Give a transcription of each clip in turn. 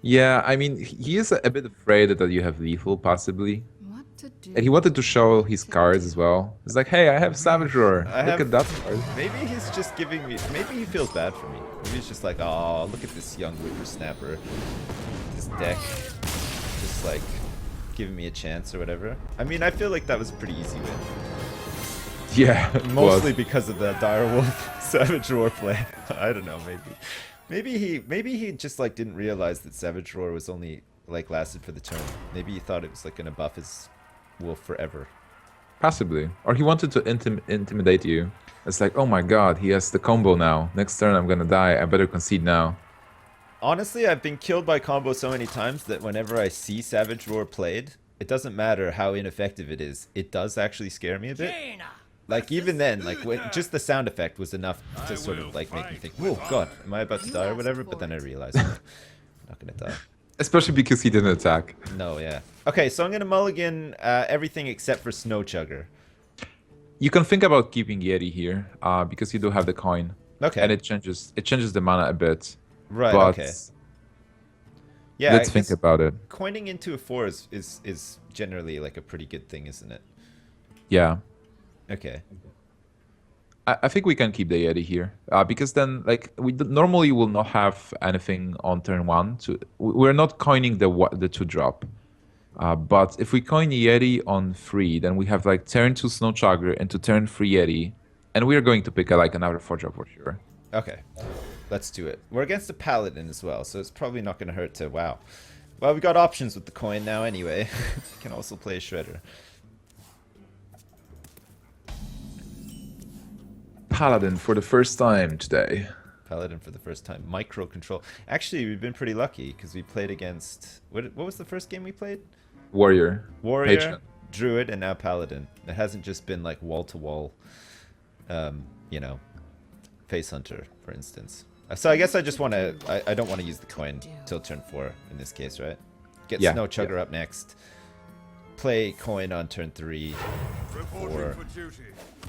Yeah, I mean, he is a bit afraid that you have lethal, possibly. What to And he do? wanted to show What his to cards as do? well. It's like, hey, I have Savage Roar. I Look have. at that card. Maybe he's just giving me. Maybe he feels bad for me. Maybe he's just like, oh, look at this young whippersnapper. This deck, just like giving me a chance or whatever. I mean, I feel like that was a pretty easy win. Yeah, it Mostly was. because of the Direwolf Savage Roar play. I don't know, maybe. Maybe he just like didn't realize that Savage Roar was only like lasted for the turn. Maybe he thought it was like gonna buff his wolf forever. Possibly. Or he wanted to intimidate you. It's like, oh my god, he has the combo now. Next turn I'm gonna die. I better concede now. Honestly, I've been killed by combo so many times that whenever I see Savage Roar played, it doesn't matter how ineffective it is. It does actually scare me a bit. Like even then, like when just the sound effect was enough to sort of like make me think, "Oh God, am I about to die or whatever?" But then I realized, I'm not gonna die. Especially because he didn't attack. No, yeah. Okay, so I'm gonna mulligan everything except for Snow Chugger. You can think about keeping Yeti here, because you do have the coin. And Okay, it changes the mana a bit. right. But Okay. Yeah, I let's think guess about it. coining into a four is generally like a pretty good thing, isn't it? Yeah. Okay. I think we can keep the Yeti here, because then, like, normally will not have anything on turn one. We're not coining the 2 drop. But if we coin Yeti on 3, then we have like turn 2 Snow Chugger into turn 3 Yeti, and we are going to pick like another 4 drop for sure. Okay. Let's do it. We're against a paladin as well, so it's probably not gonna hurt to wow. Well, we got options with the coin now anyway. We can also play a shredder. Paladin for the first time today. Paladin for the first time. Micro control. Actually, we've been pretty lucky because we played against what was the first game we played? Warrior. Warrior, Patron. Druid, and now Paladin. It hasn't just been like wall to wall, you know, face hunter, for instance. So I guess I just want to. I don't want to use the coin till turn 4 in this case, right? Get Yeah. Snow Yeah. Chugger up next. Play coin on turn 3, 4,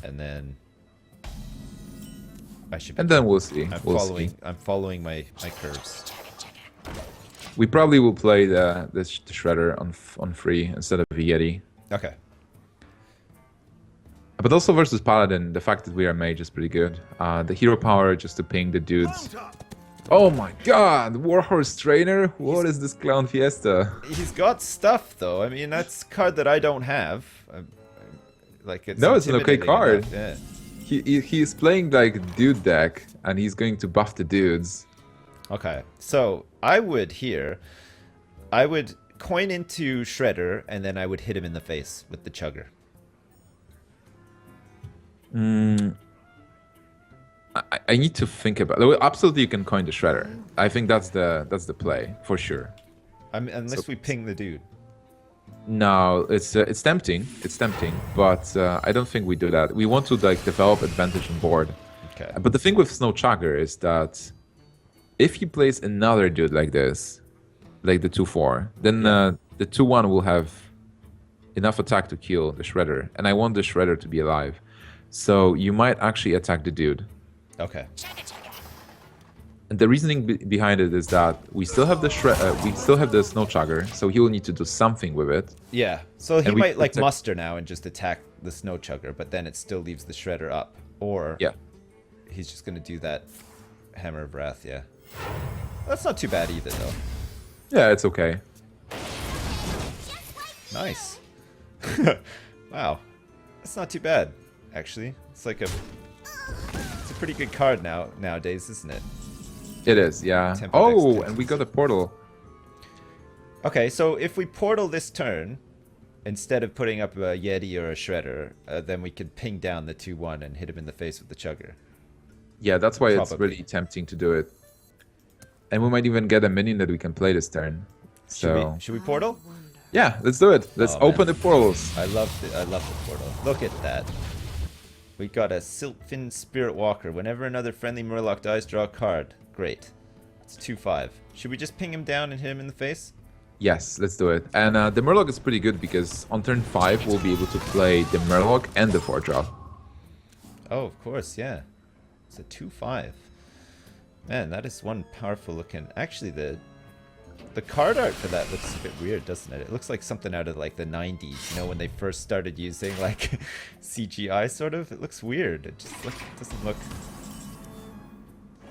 and then I should. Be And then we'll see. I'm We'll following. see. I'm following my curves. We probably will play the Shredder on 3 instead of a Yeti. Okay. But also versus Paladin, the fact that we are mage is pretty good. The hero power just to ping the dudes. Oh my god! Warhorse Trainer? What is this clown fiesta? He's got stuff though. I mean, that's a card that I don't have. Like it's No, it's an okay intimidating card. enough, yeah. He's playing like dude deck, and he's going to buff the dudes. Okay, so I would coin into Shredder, and then I would hit him in the face with the Chugger. I need to think about. Well, absolutely, you can coin the Shredder. I think that's the play for sure. I mean, unless So- we ping the dude. No, it's tempting. It's tempting, but I don't think we do that. We want to like develop advantage on board. Okay. But the thing with Snow Chugger is that if he plays another dude like this, like the 2/4, then the 2/1 will have enough attack to kill the Shredder, and I want the Shredder to be alive. So you might actually attack the dude. Okay. And the reasoning behind it is that we still have we still have the Snow Chugger, so he will need to do something with it. Yeah. So he And we might like protect- muster now and just attack the Snow Chugger, but then it still leaves the Shredder up. Or Yeah. he's just gonna do that Hammer of Wrath. Yeah. That's not too bad either, though. Yeah, it's okay. Nice. Wow. That's not too bad, actually. It's like it's a pretty good card nowadays, isn't it? It is, yeah. Tempo Oh, Dex and we got a portal. Okay, so if we portal this turn, instead of putting up a Yeti or a Shredder, then we could ping down the 2/1 and hit him in the face with the Chugger. Yeah, that's why it's Probably. really tempting to do it. And we might even get a minion that we can play this turn. So Should we portal? yeah, let's do it. Let's Oh, open man. the portals. I love the portal. Look at that. We got a Siltfin Spirit Walker. Whenever another friendly Murloc dies, draw a card. Great. It's 2/5. Should we just ping him down and hit him in the face? Yes, let's do it. And the Murloc is pretty good because on turn 5 we'll be able to play the Murloc and the 4-drop. Oh, of course, yeah. It's a 2/5. Man, that is one powerful looking. Actually, the The card art for that looks a bit weird, doesn't it? It looks like something out of like the 90s, you know, when they first started using like CGI sort of. It looks weird. It just doesn't look.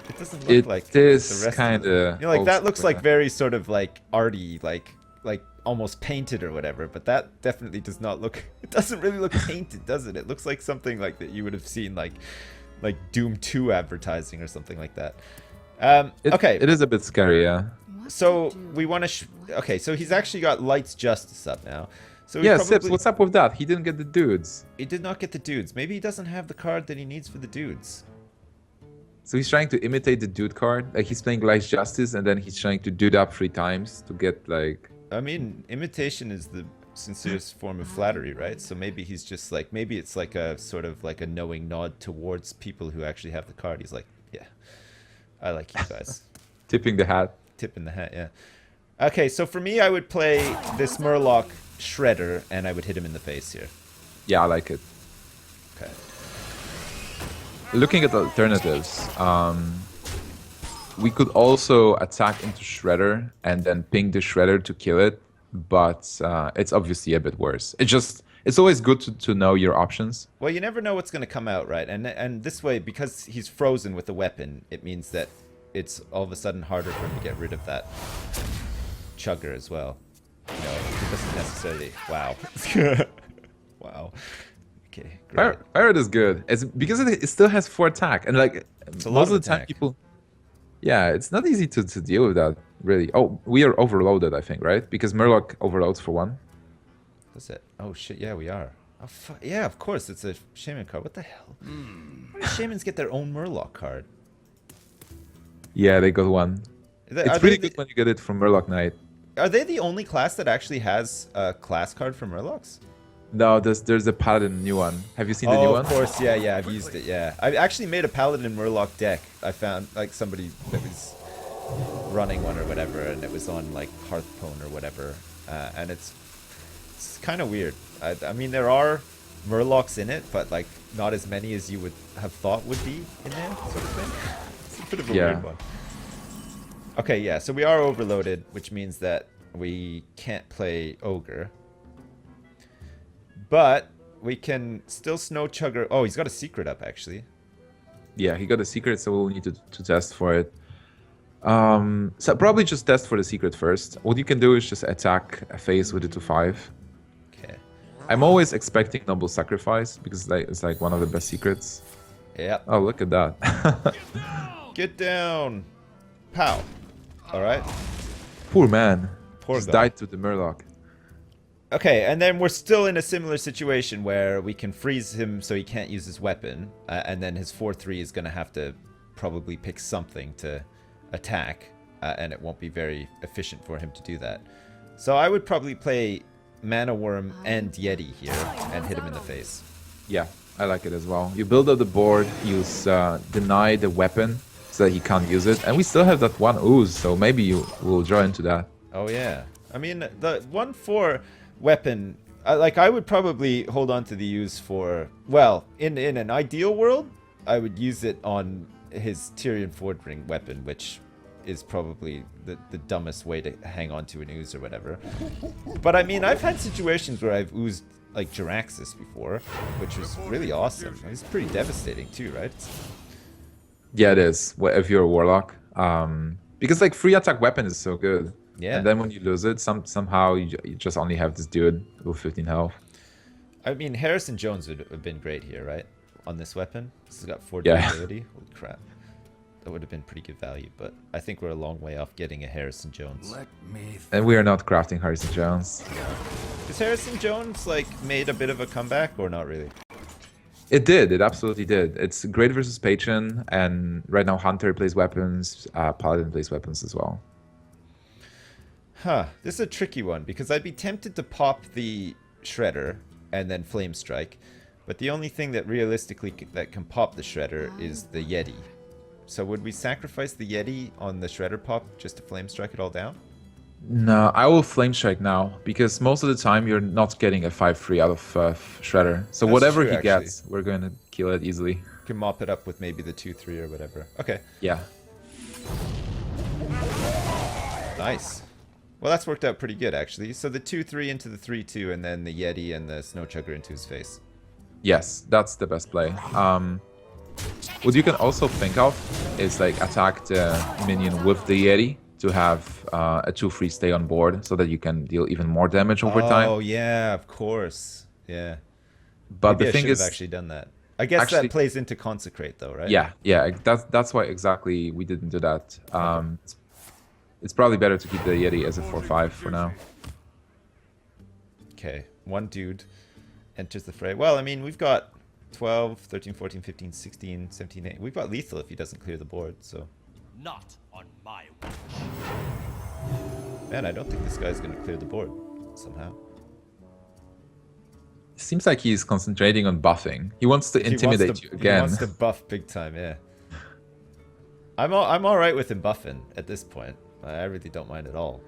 It doesn't look like It the is rest kind of the, of. you know, like that looks like very sort of like arty, like almost painted or whatever. But that definitely does not look. It doesn't really look painted, does it? It looks like something like that you would have seen like Doom 2 advertising or something like that. Okay. It is a bit scary, yeah. So we want to. Okay, so he's actually got Light's Justice up now. So Yeah, Sips, what's up with that? He didn't get the dudes. He did not get the dudes. Maybe he doesn't have the card that he needs for the dudes. So he's trying to imitate the dude card. Like he's playing Light's Justice and then he's trying to dude up 3 times to get like. I mean, imitation is the sincerest form of flattery, right? So maybe he's just like, maybe it's like a sort of like a knowing nod towards people who actually have the card. He's like, yeah, I like you guys. Tipping the hat. Tip in the hat, yeah. Okay, so for me, I would play this Murloc Shredder, and I would hit him in the face here. Yeah, I like it. Okay. Looking at alternatives, we could also attack into Shredder and then ping the Shredder to kill it, but it's obviously a bit worse. It's always good to know your options. Well, you never know what's going to come out, right? And this way, because he's frozen with the weapon, it means that it's all of a sudden harder for him to get rid of that chugger as well. You know, it doesn't necessarily. Wow. Wow. Okay. Great. Pirate is good. It's because it still has 4 attack, and like most of the time attack. people. Yeah, it's not easy to deal with that, really. Oh, we are overloaded, I think, right? Because Murloc overloads for 1. What's it? Oh shit! Yeah, we are. Oh yeah, of course. It's a shaman card. What the hell? Why do shamans get their own Murloc card? Yeah, they got 1. It's really good when you get it from Murloc Knight. Are they the only class that actually has a class card for Murlocs? No, there's a Paladin new one. Have you seen the new Oh, one? of course, yeah, I've used it, yeah. I actually made a Paladin Murloc deck. I found, like, somebody that was running one or whatever, and it was on, like, Hearthstone or whatever. And it's kind of weird. I mean, there are Murlocs in it, but, like, not as many as you would have thought would be in there, sort of thing. It's a bit of a weird one. Okay, yeah, so we are overloaded, which means that we can't play Ogre. But we can still Snow Chugger. Oh, he's got a secret up, actually. Yeah, he got a secret, so we'll need to test for it. So probably just test for the secret first. What you can do is just attack a face with it to 5. Okay. I'm always expecting Noble Sacrifice, because it's like one of the best secrets. Yeah. Oh, look at that. Get down. Pow. Alright. Poor man. Poor Just guy. died to the Murloc. Okay, and then we're still in a similar situation where we can freeze him so he can't use his weapon, and then his 4/3 is going to have to probably pick something to attack, and it won't be very efficient for him to do that. So I would probably play Mana Worm and Yeti here and hit him in the face. Yeah, I like it as well. You build up the board, use deny the weapon so that he can't use it, and we still have that 1 ooze, so maybe you will draw into that. Oh yeah, I mean the 1/4 weapon, I would probably hold on to the use for, well, in an ideal world, I would use it on his Tyrion Fordring weapon, which is probably the dumbest way to hang on to an ooze or whatever. But I mean, I've had situations where I've oozed like Jiraxis before, which was really awesome. It's pretty devastating too, right? Yeah, it is. If you're a Warlock, because like free attack weapon is so good. Yeah. And then when you lose it, somehow you just only have this dude with 15 health. I mean, Harrison Jones would have been great here, right? On this weapon. This has got 4 Yeah. durability. Holy crap. That would have been pretty good value, but I think we're a long way off getting a Harrison Jones. And we are not crafting Harrison Jones. Has Harrison Jones, like, made a bit of a comeback, or not really? It did. It absolutely did. It's great versus Patron, and right now Hunter plays weapons, Paladin plays weapons as well. Huh. This is a tricky one, because I'd be tempted to pop the Shredder and then Flame Strike, but the only thing that realistically that can pop the Shredder is the Yeti. So would we sacrifice the Yeti on the Shredder pop just to Flame Strike it all down? No, I will Flame Strike now, because most of the time you're not getting a 5/3 out of Shredder. So That's whatever true, he actually. gets, we're going to kill it easily. You can mop it up with maybe the 2/3 or whatever. Okay. Yeah. Nice. Well, that's worked out pretty good, actually. So the 2-3 into the 3-2, and then the Yeti and the Snow Chugger into his face. Yes, that's the best play. What you can also think of is like attack the minion with the Yeti to have a 2-3 stay on board so that you can deal even more damage over time. Oh, yeah, of course. Yeah. But Maybe the I thing should have is, actually done that. I guess actually, that plays into Consecrate, though, right? yeah, that's why exactly we didn't do that. It's probably better to keep the Yeti as a 4-5 for now. Okay, one dude enters the fray. Well, I mean, we've got 12, 13, 14, 15, 16, 17, 18. We've got lethal if he doesn't clear the board, so... Not on my watch. Man, I don't think this guy's going to clear the board somehow. Seems like he's concentrating on buffing. He wants to intimidate you again. He wants to buff big time, yeah. I'm all right with him buffing at this point. I really don't mind at all.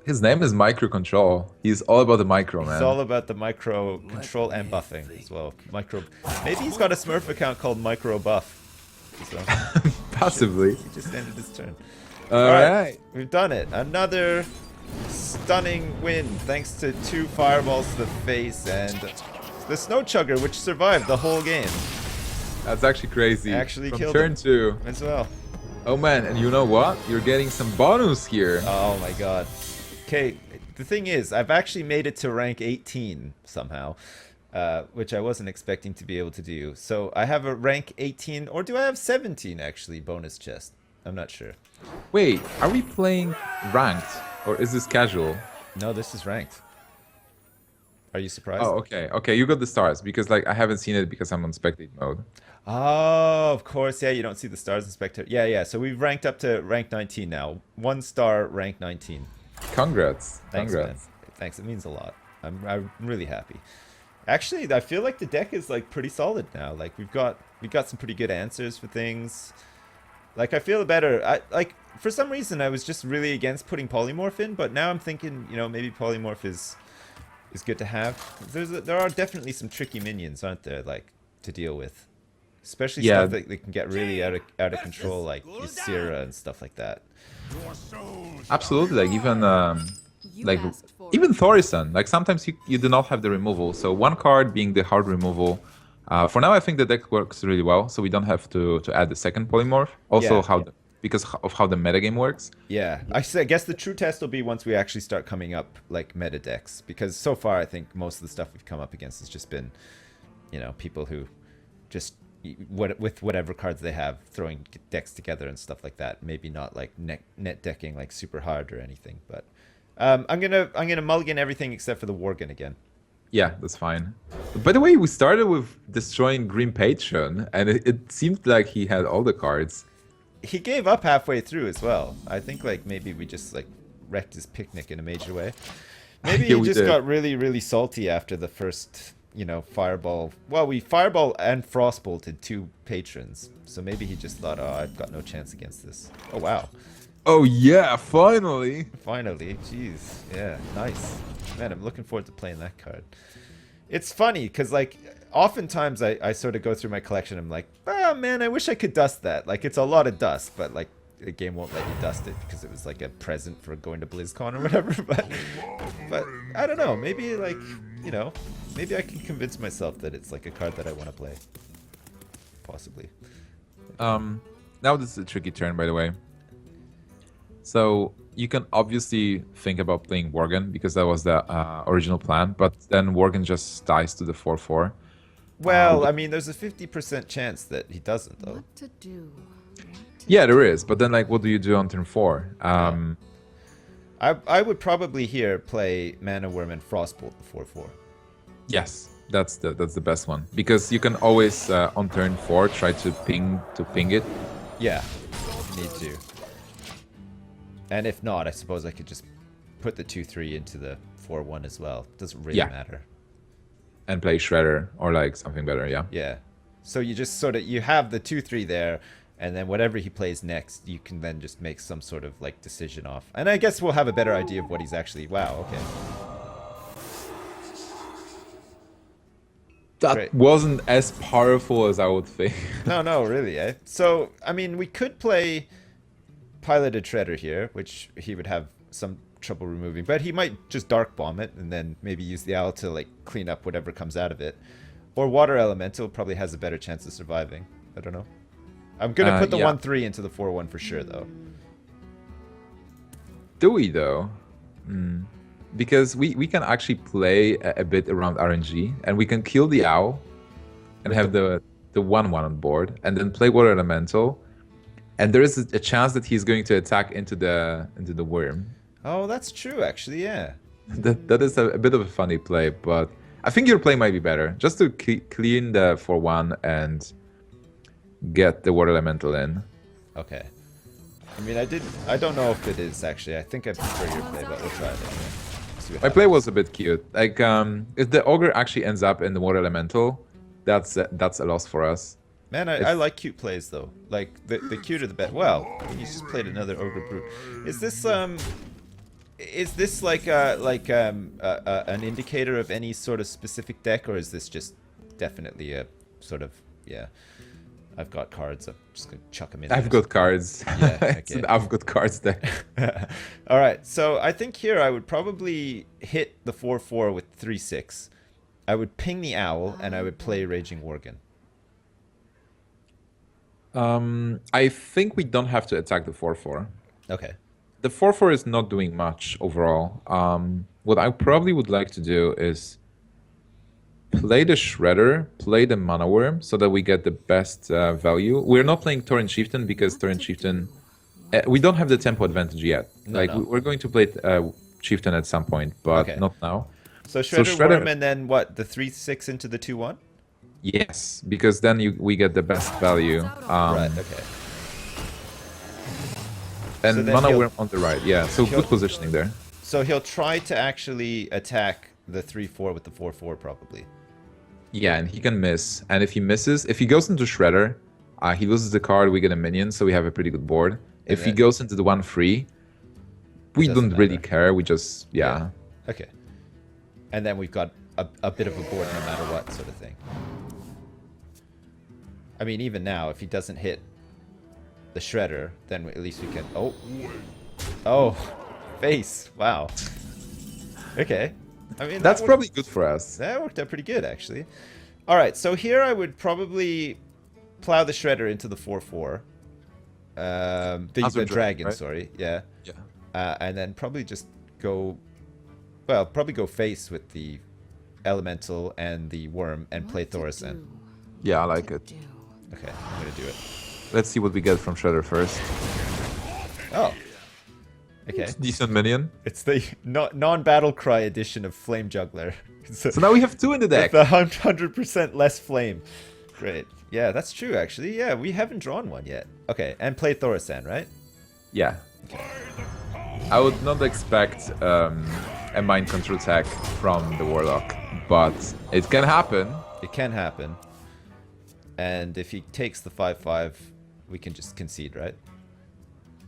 His name is Micro Control. He's all about the micro, man. It's all about the micro control and buffing as well. Maybe he's got a Smurf account called Micro Buff. So, Possibly. he just ended his turn. All right. We've done it. Another stunning win thanks to 2 fireballs to the face and the Snow Chugger, which survived the whole game. That's actually crazy. Actually From killed turn him 2 as well. Oh man, and you know what? You're getting some bonus here. Oh my god. Okay, the thing is, I've actually made it to rank 18 somehow, which I wasn't expecting to be able to do. So I have a rank 18, or do I have 17 actually, bonus chest? I'm not sure. Wait, are we playing ranked? Or is this casual? No, this is ranked. Are you surprised? Oh, okay. Okay, you got the stars, because like I haven't seen it because I'm on spectate mode. Oh, of course. Yeah, you don't see the stars in spectator. Yeah, yeah. So we've ranked up to rank 19 now. 1 star, rank 19. Congrats. Thanks, Congrats. man. Thanks. It means a lot. I'm really happy. Actually, I feel like the deck is like pretty solid now. Like we've got some pretty good answers for things. Like I feel better. Like for some reason I was just really against putting polymorph in, but now I'm thinking, you know, maybe polymorph is good to have. There are definitely some tricky minions, aren't there, like to deal with. Especially stuff that can get really out of control, like Ysera and stuff like that. Absolutely, like even Thorison. Like sometimes you do not have the removal, so one card being the hard removal. For now, I think the deck works really well, so we don't have to add the second polymorph. Also, because of how the metagame works. Yeah, I guess the true test will be once we actually start coming up like meta decks, because so far I think most of the stuff we've come up against has just been, you know, people who just with whatever cards they have throwing decks together and stuff like that. Maybe not like net decking like super hard or anything, but I'm gonna mulligan everything except for the Worgen again. Yeah, that's fine. By the way, we started with destroying Green Patron, and it seemed like he had all the cards. He gave up halfway through as well. I think like maybe we just like wrecked his picnic in a major way. Maybe he just got really, really salty after the first, you know, fireball. Well, we fireball and frost bolted 2 patrons, so maybe he just thought, oh, I've got no chance against this. Oh wow. Oh yeah, finally. Finally, jeez, yeah, nice. Man, I'm looking forward to playing that card. It's funny because like oftentimes I sort of go through my collection. I'm like, oh man, I wish I could dust that. Like it's a lot of dust, but like the game won't let you dust it because it was like a present for going to BlizzCon or whatever. But I don't know. Maybe like, you know, maybe I can convince myself that it's like a card that I want to play. Possibly. Now this is a tricky turn, by the way. So you can obviously think about playing Worgen because that was the original plan, but then Worgen just dies to the 4/4. Well, I mean, there's a 50% chance that he doesn't, though. What to do? Yeah, there is, but then like, what do you do on turn 4? I would probably here play Mana Worm and Frostbolt the 4/4. Yes, that's the best one because you can always on turn 4 try to ping it. Yeah, need to. And if not, I suppose I could just put the 2/3 into the 4/1 as well. Doesn't really matter. And play Shredder or like something better, yeah. Yeah. So you just sort of, you have the 2/3 there, and then whatever he plays next, you can then just make some sort of like decision off. And I guess we'll have a better idea of what he's actually, wow, okay. That Great. wasn't as powerful as I would think. No, really, eh? So, I mean, we could play Piloted Shredder here, which he would have some trouble removing. But he might just dark bomb it and then maybe use the owl to like clean up whatever comes out of it. Or water elemental probably has a better chance of surviving. I don't know. I'm gonna put the 1/3 into the 4/1 for sure though. Do we though? Because we can actually play a bit around RNG, and we can kill the owl and have the 1/1 on board, and then play water elemental, and there is a chance that he's going to attack into the worm. Oh, that's true actually, yeah. That is a bit of a funny play, but I think your play might be better, just to clean the 4/1 and get the water elemental in. Okay. I mean, I don't know if it is actually. I think I prefer your play, but we'll try it anyway. See what My happens. play was a bit cute. Like, if the ogre actually ends up in the water elemental, that's a loss for us. Man, I like cute plays though. Like the cuter the better. Well, he's just played another ogre brute. Is this like an indicator of any sort of specific deck, or is this just definitely a sort of I've got cards. I'm just gonna chuck them in. I've got cards. Yeah, It's okay. an I've got cards deck. All right, so I think here I would probably hit the 4/4 with 3/6. I would ping the owl and I would play Raging Worgen. I think we don't have to attack the 4/4. Okay. The 4/4 is not doing much overall. What I probably would like to do is play the Shredder, play the Mana Worm, so that we get the best value. We're not playing Torrent Chieftain because Torrent Chieftain, we don't have the tempo advantage yet. No. We're going to play Chieftain at some point, but Okay. not now. So Shredder, Worm, and then what? The 3/6 into the 2/1. Yes, because then we get the best value. Right. Okay. And So then Mana he'll- Worm on the right. Yeah, so good positioning there. So he'll try to actually attack the 3/4 with the 4/4 probably. Yeah, and he can miss. And if he misses, if he goes into Shredder, he loses the card, we get a minion, so we have a pretty good board. If he then- goes into the 1/3, we doesn't don't really matter. care. We just, yeah. Okay. And then we've got a bit of a board no matter what sort of thing. I mean, even now, if he doesn't hit the Shredder, then at least we can... Oh, face. Wow. Okay. I mean, That's that probably good for us. that worked out pretty good, actually. All right, so here I would probably plow the Shredder into the 4/4. The Azure dragon, right? sorry. Yeah. Yeah. And then probably just go... Well, probably go face with the Elemental and the Worm and play Thaurissan. Yeah, I like it. Okay, I'm going to do it. Let's see what we get from Shredder first. Oh. Okay. Decent minion. It's the non-battle cry edition of Flame Juggler. So now we have 2 in the deck. The 100% less flame. Great. Yeah, that's true, actually. Yeah, we haven't drawn one yet. Okay, and play Thaurissan, right? Yeah. I would not expect a mind control attack from the Warlock, but it can happen. It can happen. And if he takes the 5/5, we can just concede, right?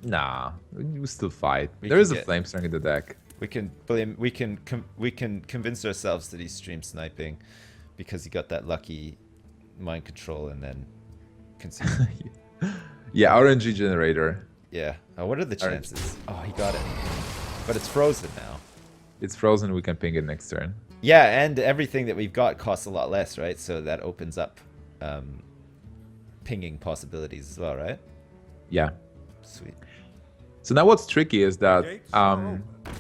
Nah, we still fight. We There can is a get- Flamestorm in the deck. We can blame. We can convince ourselves that he's stream sniping because he got that lucky mind control and then concede. Yeah, RNG generator. Yeah. Oh, what are the chances? Oh, he got it. But it's frozen now. It's frozen, we can ping it next turn. Yeah, and everything that we've got costs a lot less, right? So that opens up pinging possibilities as well, right? Yeah. Sweet. So now what's tricky is that,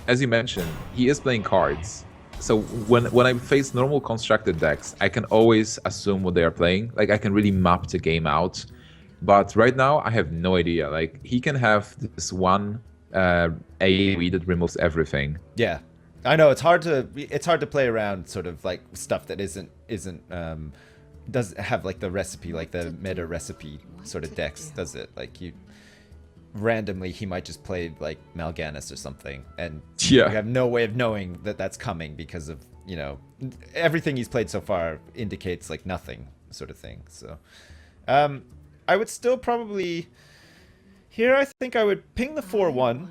as you mentioned, he is playing cards. So when I face normal constructed decks, I can always assume what they are playing. Like, I can really map the game out. But right now, I have no idea. Like, he can have this one AoE that removes everything. Yeah, I know it's hard to play around sort of like stuff that isn't doesn't have like the recipe, like the meta recipe sort of decks, does it? Like you randomly he might just play like Mal'Ganis or something, and Yeah. you have no way of knowing that that's coming because of, you know, everything he's played so far indicates like nothing sort of thing. So I would still probably here I think I would ping the 4/1.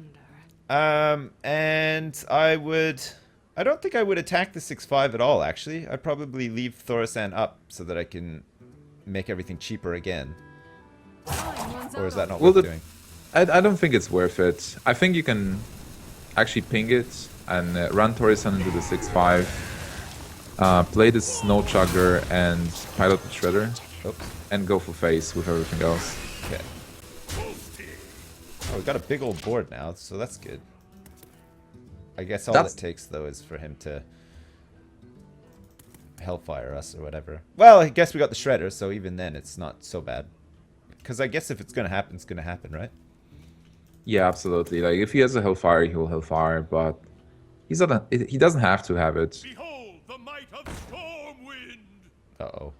And I don't think I would attack the 6/5 at all, actually. I'd probably leave Thaurissan up so that I can make everything cheaper again. Or is that not Well, worth doing? I don't think it's worth it. I think you can actually ping it and run Torison into the 6-5. Play the Snow Chugger and pilot the Shredder. Oops. And go for face with everything else. Okay. Oh, we got a big old board now, so that's good. I guess all it takes, though, is for him to Hellfire us or whatever. Well, I guess we got the Shredder, so even then it's not so bad. Because I guess if it's going to happen, it's going to happen, right? Yeah, absolutely. Like, if he has a Hellfire, he will Hellfire, but he doesn't have to have it. Behold the might of Stormwind! Uh-oh.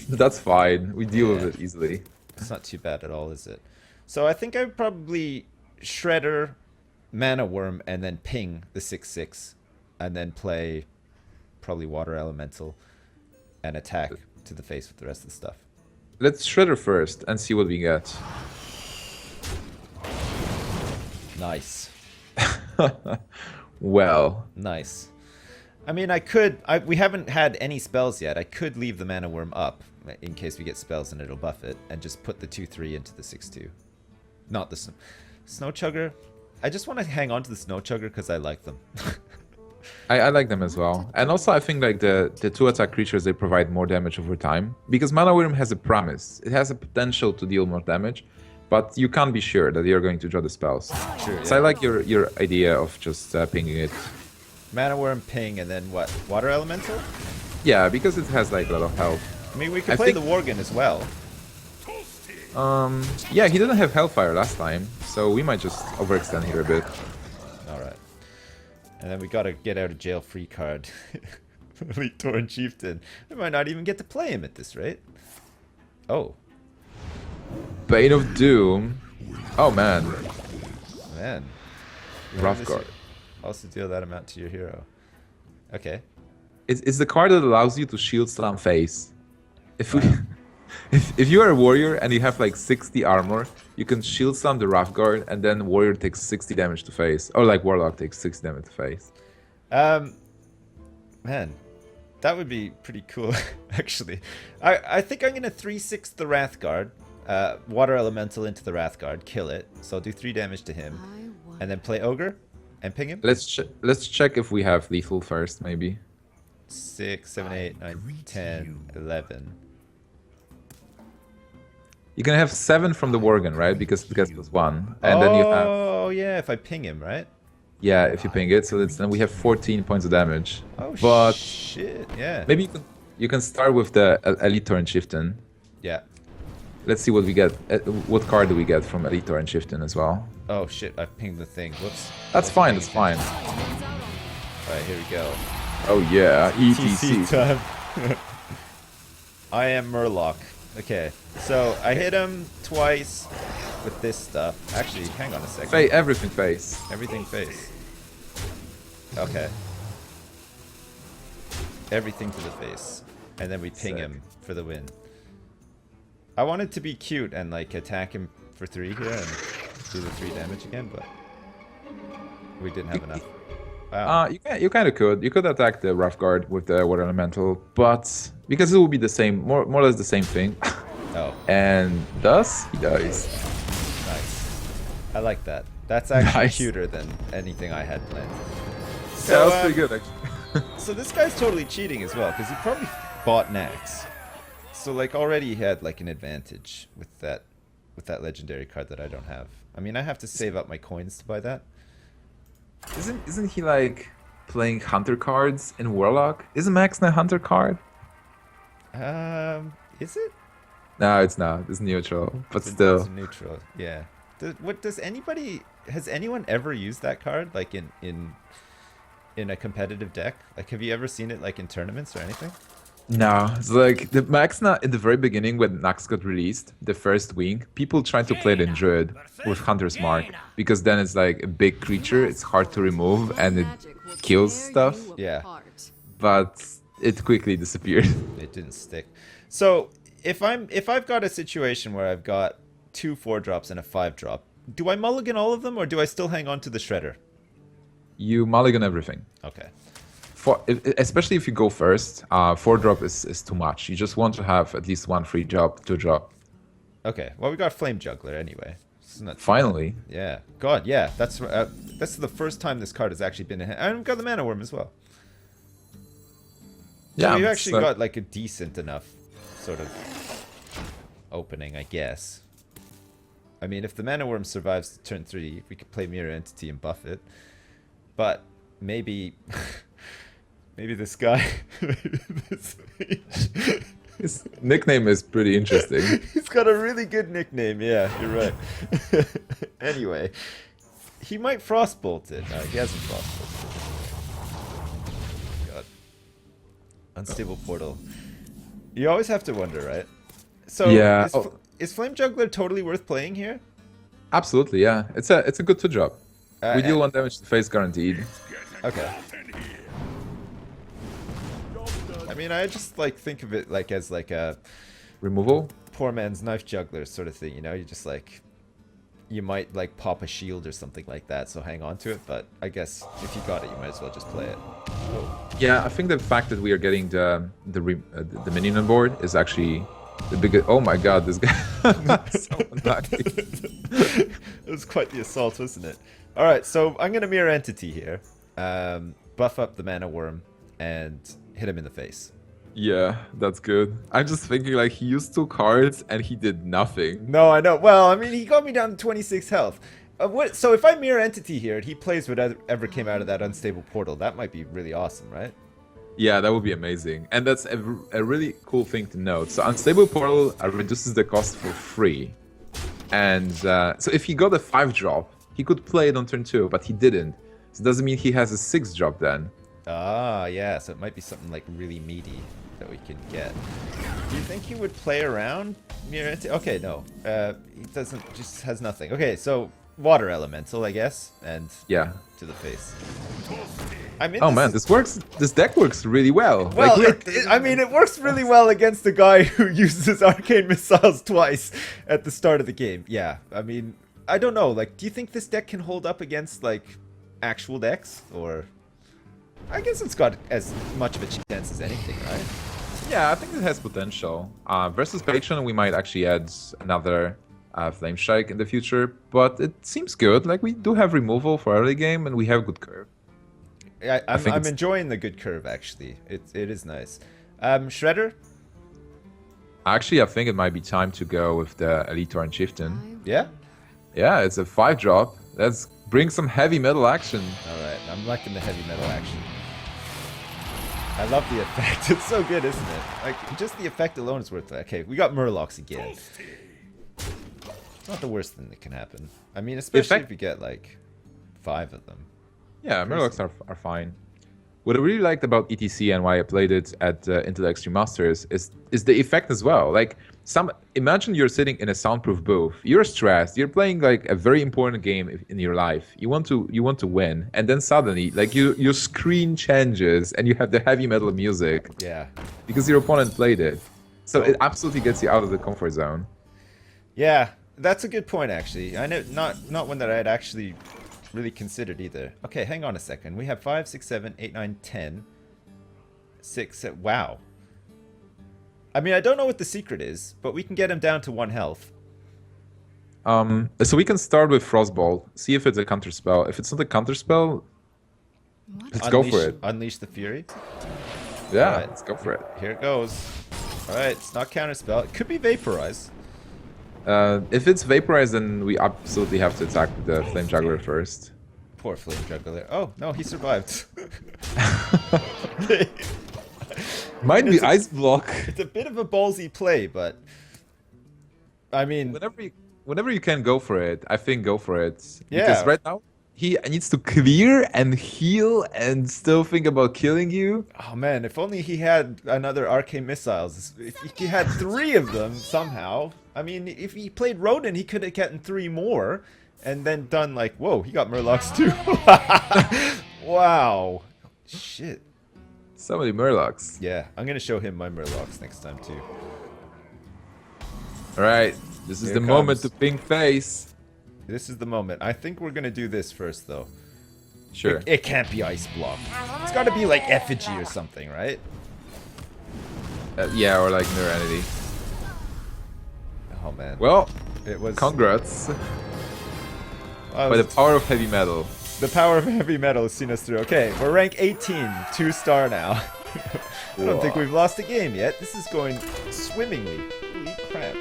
That's fine. We deal with it easily. It's not too bad at all, is it? So I think I would probably Shredder, Mana Worm, and then ping the 6/6, and then play probably Water Elemental and attack to the face with the rest of the stuff. Let's Shredder first and see what we get. Nice. Well. Nice. I mean, we haven't had any spells yet. I could leave the Mana Worm up in case we get spells and it'll buff it, and just put the 2/3 into the 6/2. Not the Snow Chugger. I just want to hang on to the Snow Chugger because I like them. I like them as well. And also I think like the 2-attack creatures, they provide more damage over time. Because Mana Worm has a promise. It has a potential to deal more damage, but you can't be sure that you're going to draw the spells. Sure, So I like your idea of just pinging it. Mana Worm, ping, and then what? Water Elemental? Yeah, because it has like a lot of health. I mean, we could play the Worgen as well. Yeah, he didn't have Hellfire last time, so we might just overextend here a bit. Alright. And then we gotta get out of jail free card. Elite Tauren Chieftain. We might not even get to play him at this rate. Oh. Bane of Doom. Oh man. Man. Rough guard. Also deal that amount to your hero. Okay. It's the card that allows you to shield slam face. If you are a warrior and you have like 60 armor, you can shield slam the Rough Guard and then warrior takes 60 damage to face. Or like warlock takes 60 damage to face. Man. That would be pretty cool, actually. I think I'm gonna 3/6 the Wrath Guard. Water Elemental into the Wrath Guard, kill it. So I'll do 3 damage to him. And then play Ogre and ping him. Let's check if we have lethal first, maybe. 6, 7, 8, 9, 10, 11. You can have 7 from the Worgen, right? Because it gets +1. And then you have... Oh, yeah, if I ping him, right? Yeah, if you ping it. So then we have 14 points of damage. Oh, but shit, yeah. Maybe you can start with the Elite Tauren Chieftain. Yeah. Let's see what we get. What card do we get from Elite Tauren Chieftain as well? Oh, shit, I pinged the thing. Whoops. That's fine, that's fine. Alright, here we go. Oh yeah, ETC ETC. time. I am Murloc. Okay, so I hit him twice with this stuff. Actually, hang on a second. Everything face. Everything face. Okay. Everything to the face. And then we ping him for the win. I wanted to be cute and like attack him for 3 here and do the 3 damage again, but we didn't have enough. Wow. You kind of could. You could attack the Rough Guard with the Water Elemental, but because it will be the same, more or less the same thing. Oh. And thus, he dies. Nice. I like that. That's actually Nice. cuter than anything I had planned. Yeah, So, that was pretty good, actually. So this guy's totally cheating as well, because he probably bought Nax. So like already he had like an advantage with that legendary card that I don't have. I mean, I have to save up my coins to buy that. Isn't he like playing Hunter cards in Warlock? Isn't Max a Hunter card? Is it? No, it's not. It's neutral, but It's still. neutral. Yeah. Has anyone ever used that card like in a competitive deck? Like, have you ever seen it like in tournaments or anything? No, it's like the Maxna in the very beginning when Nax got released, the first wing, people tried to play it in Druid with Hunter's Mark because then it's like a big creature, it's hard to remove and it kills stuff, Yeah. but it quickly disappeared. It didn't stick. So if I've got a situation where I've got 2 4-drops and a 5-drop, do I mulligan all of them or do I still hang on to the Shredder? You mulligan everything. Okay. Especially if you go first, 4-drop is too much. You just want to have at least 1 free drop, 2-drop. Okay. Well, we got Flame Juggler anyway. This is not Finally. Yeah. God, yeah. That's the first time this card has actually been in hand. And we've got the Mana Worm as well. Yeah, So we've it's, actually got like a decent enough sort of opening, I guess. I mean, if the Mana Worm survives turn 3, we could play Mirror Entity and buff it. But maybe... maybe this guy... maybe this mage... His nickname is pretty interesting. He's got a really good nickname, yeah, you're right. Anyway, he might Frostbolt it. No, he hasn't Frostbolted it. God. Unstable Portal. You always have to wonder, right? So, Yeah. is Flame Juggler totally worth playing here? Absolutely, yeah. It's a good 2-drop. We deal and- 1 damage to face guaranteed. Okay. I mean, I just like think of it like as like a Removal? poor man's knife juggler sort of thing, you know? You just like, you might like pop a shield or something like that, so hang on to it, but I guess if you got it, you might as well just play it. Yeah, I think the fact that we are getting the minion on board is actually the biggest... Oh my god, this guy... so unlucky. It was quite the assault, wasn't it? Alright, so I'm going to Mirror Entity here. Buff up the Mana Worm and hit him in the face. Yeah, that's good. I'm just thinking like he used 2 cards and he did nothing. No, I know. Well, I mean, he got me down to 26 health. So if I Mirror Entity here and he plays whatever came out of that Unstable Portal, that might be really awesome, right? Yeah, that would be amazing. And that's a really cool thing to note. So Unstable Portal reduces the cost for free. And so if he got a 5-drop, he could play it on turn 2, but he didn't. So it doesn't mean he has a 6-drop then. Ah, yeah, so it might be something like really meaty that we can get. Do you think he would play around Mirror Entity? Okay, no. He doesn't, just has nothing. Okay, so Water Elemental, I guess, and Yeah. to the face. I mean, Oh man, this deck works really well. well, Like, I mean, it works really well against a guy who uses Arcane Missiles twice at the start of the game. Yeah, I mean, I don't know. Like, do you think this deck can hold up against, like, actual decks? Or... I guess it's got as much of a chance as anything, right? yeah, I think it has potential. Versus Patron, we might actually add another Flame Strike in the future, but it seems good. Like, we do have removal for early game, and we have good curve. I'm enjoying the good curve, actually. It is nice. Shredder? Actually, I think it might be time to go with the Elite Orange Chieftain. Yeah? Yeah, it's a 5-drop. Let's bring some heavy metal action. Alright, I'm liking the heavy metal action. I love the effect. It's so good, isn't it? Like, just the effect alone is worth it. Okay, we got Murlocs again. It's not the worst thing that can happen. I mean, especially if you get, like, 5 of them. Yeah, Murlocs are fine. What I really liked about ETC and why I played it at Intel Extreme Masters is the effect as well. Like, imagine you're sitting in a soundproof booth. You're stressed. You're playing like a very important game in your life. You want to win, and then suddenly, like your screen changes and you have the heavy metal music. Yeah. Because your opponent played it. So it absolutely gets you out of the comfort zone. Yeah, that's a good point, actually. I know not one that I had actually really considered either. Okay, hang on a second. We have 5, 6, 7, 8, 9, 10. 6, wow. I mean, I don't know what the secret is, but we can get him down to 1 health. So we can start with Frostbolt, see if it's a counter spell. If it's not a counter spell, let's go for it. Unleash the Fury. Yeah, Alright. let's go for it. Here it goes. Alright, it's not counter spell. It could be Vaporize. If it's Vaporize, then we absolutely have to attack the Flame Juggler first. Poor Flame Juggler. Oh, no, he survived. Might be Ice Block. It's a bit of a ballsy play, but... I mean... Whenever you can go for it, I think go for it. Yeah. Because right now, he needs to clear and heal and still think about killing you. Oh man, if only he had another Arcane Missiles. If he had 3 of them somehow. I mean, if he played Rodin, he could have gotten 3 more. And then done like, whoa, he got Murlocs too. Wow. Shit. So many Murlocs. Yeah, I'm going to show him my Murlocs next time too. Alright, this is Here the it moment comes. to pink face. This is the moment. I think we're going to do this first though. Sure. It can't be Ice Block. It's got to be like Effigy or something, right? Yeah, or like Mirror Entity. Oh man. Well, it was congrats. By the power of heavy metal. The power of heavy metal has seen us through. Okay, we're rank 18, 2-star now. I don't think we've lost a game yet. This is going swimmingly. Holy crap.